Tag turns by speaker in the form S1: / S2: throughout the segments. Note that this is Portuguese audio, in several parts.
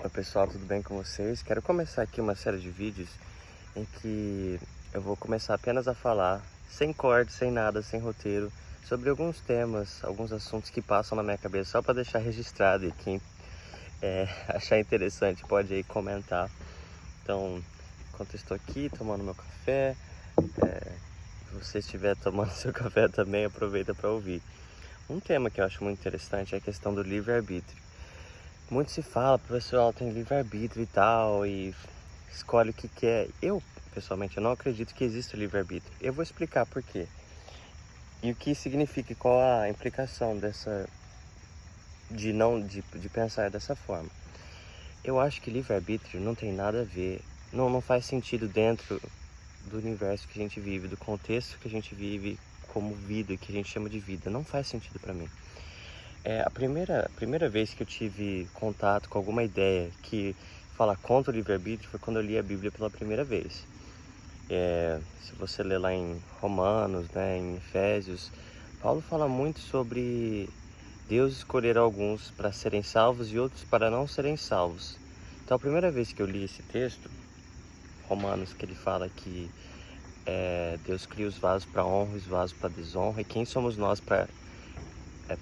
S1: Oi pessoal, tudo bem com vocês? Quero começar aqui uma série de vídeos em que eu vou começar apenas a falar, sem corte, sem nada, sem roteiro, sobre alguns temas, alguns assuntos que passam na minha cabeça, só para deixar registrado, e quem achar interessante pode aí comentar. Então, enquanto eu estou aqui tomando meu café, se você estiver tomando seu café também, aproveita para ouvir. Um tema que eu acho muito interessante é a questão do livre-arbítrio. Muito se fala, pessoal, tem livre-arbítrio e tal, e escolhe o que quer. Eu, pessoalmente, eu não acredito que exista livre-arbítrio. Eu vou explicar por quê. E o que significa, e qual a implicação de pensar dessa forma. Eu acho que livre-arbítrio não tem nada a ver, não faz sentido dentro do universo que a gente vive, do contexto que a gente vive como vida, que a gente chama de vida. Não faz sentido para mim. A primeira vez que eu tive contato com alguma ideia que fala contra o livre-arbítrio foi quando eu li a Bíblia pela primeira vez. Se você ler lá em Romanos, né, em Efésios, Paulo fala muito sobre Deus escolher alguns para serem salvos e outros para não serem salvos. Então a primeira vez que eu li esse texto, Romanos, que ele fala que Deus cria os vasos para honra e os vasos para desonra, e quem somos nós para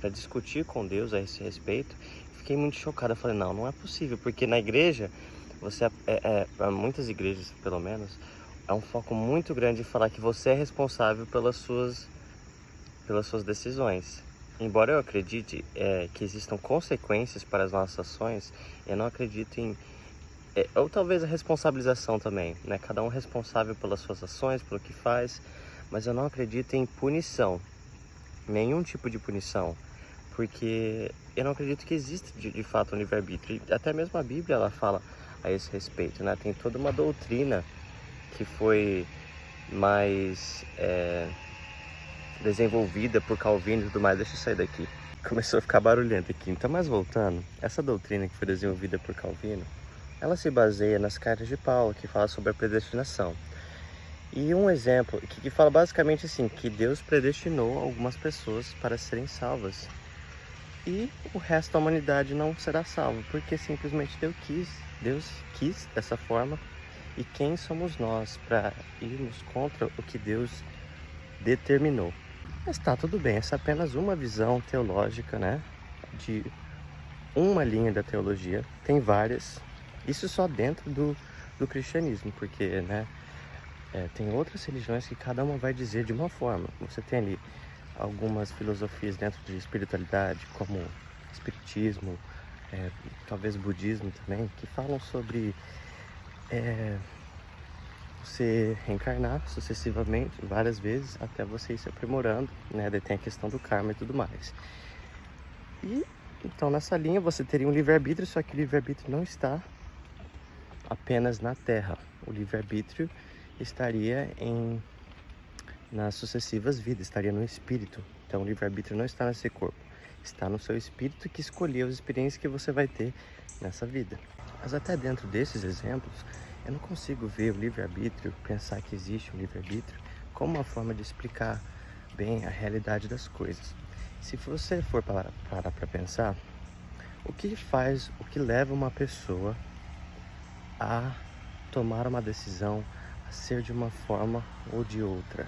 S1: discutir com Deus a esse respeito. Fiquei muito chocado. Eu falei, não é possível, porque na igreja, para muitas igrejas pelo menos, é um foco muito grande em falar que você é responsável pelas suas decisões. Embora eu acredite que existam consequências para as nossas ações, eu não acredito em... ou talvez a responsabilização também, né? Cada um é responsável pelas suas ações, pelo que faz, mas eu não acredito em punição. Nenhum tipo de punição, porque eu não acredito que exista de fato um livre-arbítrio. Até mesmo a Bíblia ela fala a esse respeito, né? Tem toda uma doutrina que foi mais desenvolvida por Calvino e tudo mais. Deixa eu sair daqui, começou a ficar barulhento aqui. Então, mas voltando, essa doutrina que foi desenvolvida por Calvino, ela se baseia nas cartas de Paulo, que fala sobre a predestinação. E um exemplo que fala basicamente assim, que Deus predestinou algumas pessoas para serem salvas. E o resto da humanidade não será salvo, porque simplesmente Deus quis dessa forma. E quem somos nós para irmos contra o que Deus determinou? Mas tá, tudo bem, essa é apenas uma visão teológica, né? De uma linha da teologia, tem várias. Isso só dentro do cristianismo, porque, né? Tem outras religiões que cada uma vai dizer de uma forma. Você tem ali algumas filosofias dentro de espiritualidade, como espiritismo, talvez budismo também, que falam sobre você reencarnar sucessivamente, várias vezes, até você ir se aprimorando, né? Daí tem a questão do karma e tudo mais. E então nessa linha você teria um livre-arbítrio, só que o livre-arbítrio não está apenas na Terra. O livre-arbítrio estaria nas sucessivas vidas, estaria no espírito. Então o livre-arbítrio não está nesse corpo, está no seu espírito, que escolheu as experiências que você vai ter nessa vida. Mas até dentro desses exemplos, eu não consigo ver o livre-arbítrio, pensar que existe um livre-arbítrio, como uma forma de explicar bem a realidade das coisas. Se você for parar para pensar, o que leva uma pessoa a tomar uma decisão, a ser de uma forma ou de outra?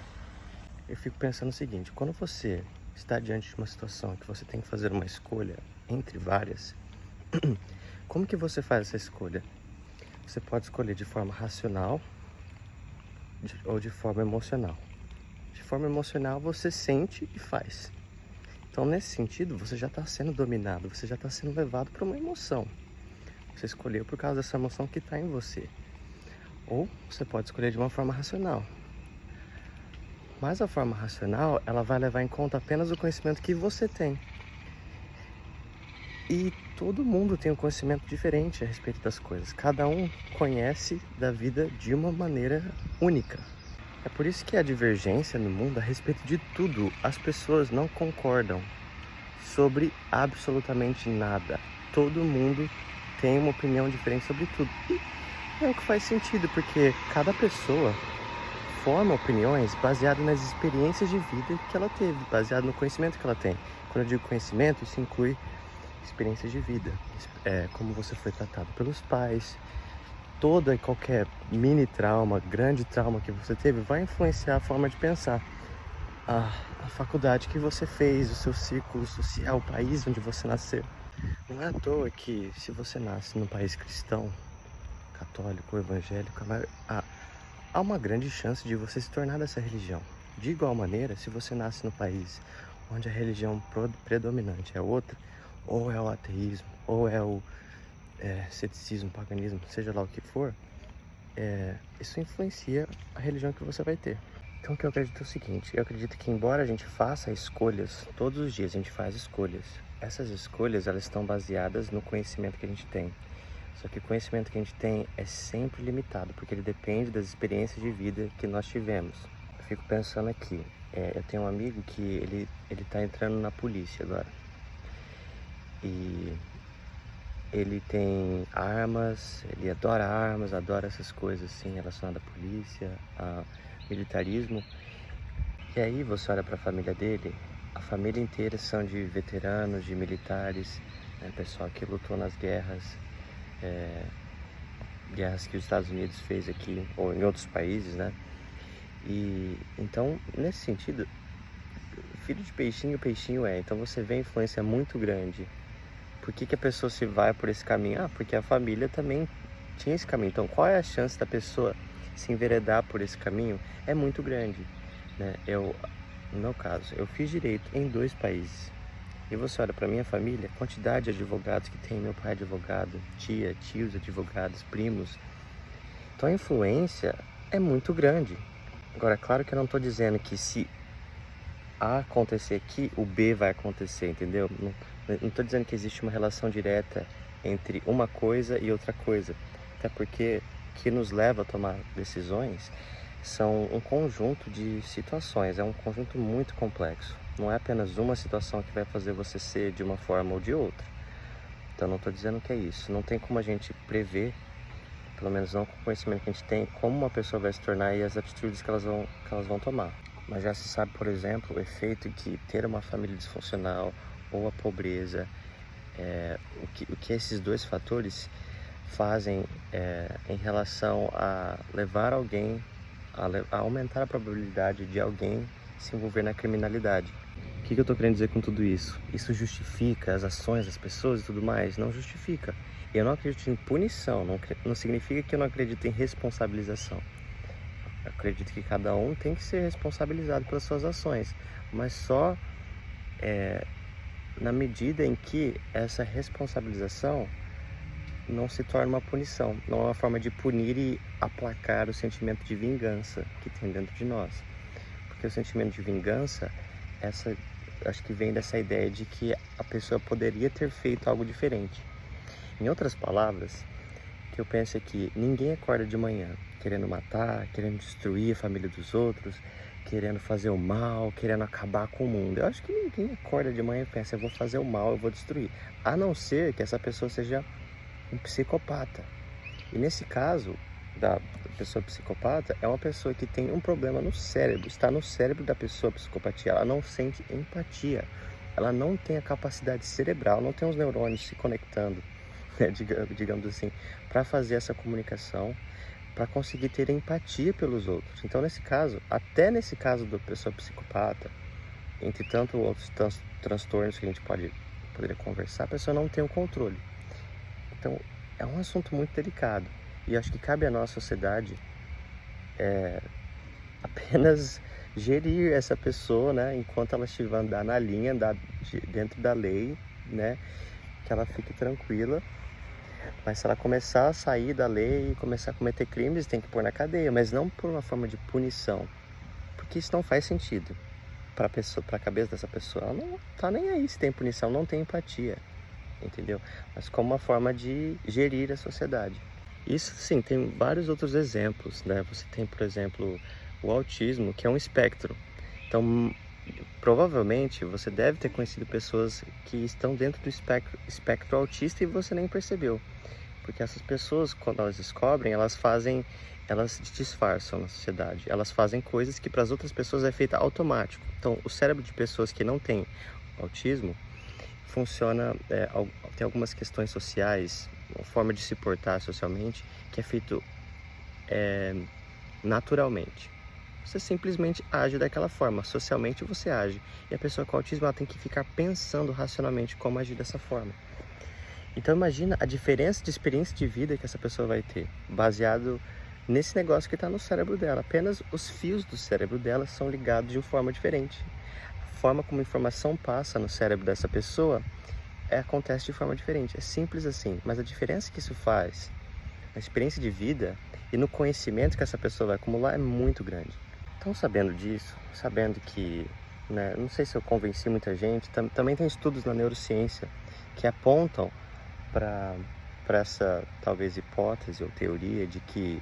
S1: Eu fico pensando o seguinte, quando você está diante de uma situação que você tem que fazer uma escolha entre várias, como que você faz essa escolha? Você pode escolher de forma racional ou de forma emocional. De forma emocional você sente e faz. Então nesse sentido você já está sendo dominado, você já está sendo levado para uma emoção. Você escolheu por causa dessa emoção que está em você. Ou você pode escolher de uma forma racional. Mas a forma racional, ela vai levar em conta apenas o conhecimento que você tem. E todo mundo tem um conhecimento diferente a respeito das coisas. Cada um conhece da vida de uma maneira única. É por isso que há divergência no mundo a respeito de tudo. As pessoas não concordam sobre absolutamente nada. Todo mundo tem uma opinião diferente sobre tudo. E é o que faz sentido, porque cada pessoa forma opiniões baseadas nas experiências de vida que ela teve, baseado no conhecimento que ela tem. Quando eu digo conhecimento, isso inclui experiências de vida, como você foi tratado pelos pais. Toda e qualquer mini trauma, grande trauma que você teve vai influenciar a forma de pensar. A faculdade que você fez, o seu círculo social, o país onde você nasceu. Não é à toa que, se você nasce num país cristão, católico ou evangélico, há uma grande chance de você se tornar dessa religião. De igual maneira, se você nasce no país onde a religião predominante é outra, ou é o ateísmo, ou é o ceticismo, paganismo, seja lá o que for, isso influencia a religião que você vai ter. Então o que eu acredito é o seguinte: eu acredito que, embora a gente faça escolhas, todos os dias a gente faz escolhas, essas escolhas elas estão baseadas no conhecimento que a gente tem. Só que o conhecimento que a gente tem é sempre limitado, porque ele depende das experiências de vida que nós tivemos. Eu fico pensando aqui, eu tenho um amigo que ele tá entrando na polícia agora. E ele tem armas, ele adora armas, adora essas coisas assim relacionadas à polícia, a militarismo. E aí você olha para a família dele, a família inteira são de veteranos, de militares, né, pessoal que lutou nas guerras, guerras que os Estados Unidos fez aqui ou em outros países, né? E então, nesse sentido, filho de peixinho, peixinho é. Então você vê a influência muito grande. Por que a pessoa se vai por esse caminho? Porque a família também tinha esse caminho. Então qual é a chance da pessoa se enveredar por esse caminho? É muito grande, né? No meu caso, eu fiz direito em 2 países. E você olha para minha família, a quantidade de advogados que tem, meu pai é advogado, tios advogados, primos. Então a influência é muito grande. Agora, claro que eu não estou dizendo que se A acontecer aqui, o B vai acontecer, entendeu? Não estou dizendo que existe uma relação direta entre uma coisa e outra coisa. Até porque o que nos leva a tomar decisões são um conjunto de situações, é um conjunto muito complexo. Não é apenas uma situação que vai fazer você ser de uma forma ou de outra. Então não estou dizendo que é isso. Não tem como a gente prever, pelo menos não com o conhecimento que a gente tem, como uma pessoa vai se tornar e as atitudes que elas vão tomar. Mas já se sabe, por exemplo, o efeito que ter uma família disfuncional ou a pobreza, o que esses 2 fatores fazem em relação a levar alguém, a aumentar a probabilidade de alguém se envolver na criminalidade. O que eu estou querendo dizer com tudo isso? Isso justifica as ações das pessoas e tudo mais? Não justifica. Eu não acredito em punição, não significa que eu não acredito em responsabilização. Eu acredito que cada um tem que ser responsabilizado pelas suas ações, mas só na medida em que essa responsabilização não se torna uma punição, não é uma forma de punir e aplacar o sentimento de vingança que tem dentro de nós. Porque o sentimento de vingança, acho que vem dessa ideia de que a pessoa poderia ter feito algo diferente. Em outras palavras, o que eu penso é que ninguém acorda de manhã querendo matar, querendo destruir a família dos outros, querendo fazer o mal, querendo acabar com o mundo. Eu acho que ninguém acorda de manhã e pensa, eu vou fazer o mal, eu vou destruir. A não ser que essa pessoa seja um psicopata. E nesse caso, da pessoa psicopata, é uma pessoa que tem um problema no cérebro, está no cérebro da pessoa psicopatia. Ela não sente empatia, ela não tem a capacidade cerebral, não tem os neurônios se conectando, né, digamos assim, para fazer essa comunicação, para conseguir ter empatia pelos outros. Então, até nesse caso da pessoa psicopata, entre tanto outros transtornos que a gente poderia conversar, a pessoa não tem o controle. Então, é um assunto muito delicado. E acho que cabe à nossa sociedade apenas gerir essa pessoa, né, enquanto ela estiver andar na linha, dentro da lei, né, que ela fique tranquila. Mas se ela começar a sair da lei e começar a cometer crimes, tem que pôr na cadeia, mas não por uma forma de punição, porque isso não faz sentido para a cabeça dessa pessoa. Ela não tá nem aí se tem punição, não tem empatia, entendeu? Mas como uma forma de gerir a sociedade. Isso sim, tem vários outros exemplos, né? Você tem, por exemplo, o autismo, que é um espectro. Então, provavelmente você deve ter conhecido pessoas que estão dentro do espectro autista e você nem percebeu. Porque essas pessoas, quando elas descobrem, elas disfarçam na sociedade. Elas fazem coisas que para as outras pessoas é feita automático. Então, o cérebro de pessoas que não têm autismo, funciona, tem algumas questões sociais, uma forma de se portar socialmente, que é feito naturalmente. Você simplesmente age daquela forma, socialmente você age. E a pessoa com autismo ela tem que ficar pensando racionalmente como agir dessa forma. Então imagina a diferença de experiência de vida que essa pessoa vai ter, baseado nesse negócio que está no cérebro dela. Apenas os fios do cérebro dela são ligados de uma forma diferente. A forma como a informação passa no cérebro dessa pessoa acontece de forma diferente. É simples assim, mas a diferença que isso faz na experiência de vida e no conhecimento que essa pessoa vai acumular é muito grande. Então, sabendo disso, sabendo que, né, não sei se eu convenci muita gente, também tem estudos na neurociência que apontam para essa, talvez, hipótese ou teoria de que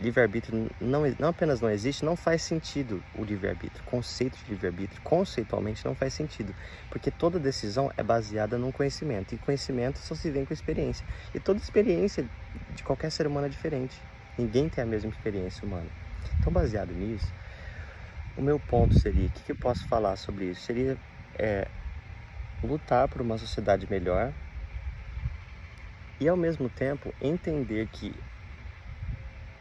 S1: livre-arbítrio não apenas não existe, não faz sentido o livre-arbítrio. O conceito de livre-arbítrio, conceitualmente, não faz sentido, porque toda decisão é baseada num conhecimento, e conhecimento só se vem com experiência. E toda experiência de qualquer ser humano é diferente. Ninguém tem a mesma experiência humana. Então, baseado nisso, o meu ponto seria, o que eu posso falar sobre isso? Seria lutar por uma sociedade melhor e, ao mesmo tempo, entender que,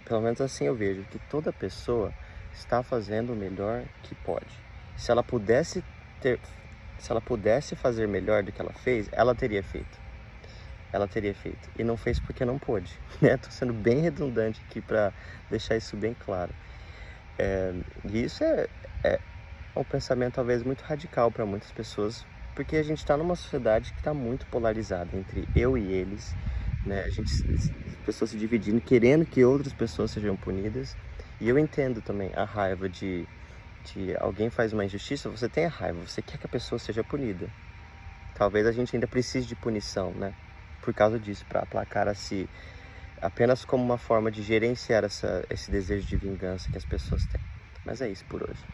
S1: pelo menos assim eu vejo, que toda pessoa está fazendo o melhor que pode. Se ela pudesse fazer melhor do que ela fez, ela teria feito. Ela teria feito. E não fez porque não pôde, né? Tô sendo bem redundante aqui para deixar isso bem claro. E isso é um pensamento talvez muito radical para muitas pessoas, porque a gente está numa sociedade que está muito polarizada entre eu e eles, né? As pessoas se dividindo, querendo que outras pessoas sejam punidas. E eu entendo também a raiva de alguém faz uma injustiça, você tem a raiva, você quer que a pessoa seja punida. Talvez a gente ainda precise de punição, né? Por causa disso, para aplacar a si, apenas como uma forma de gerenciar esse desejo de vingança que as pessoas têm. Mas é isso por hoje.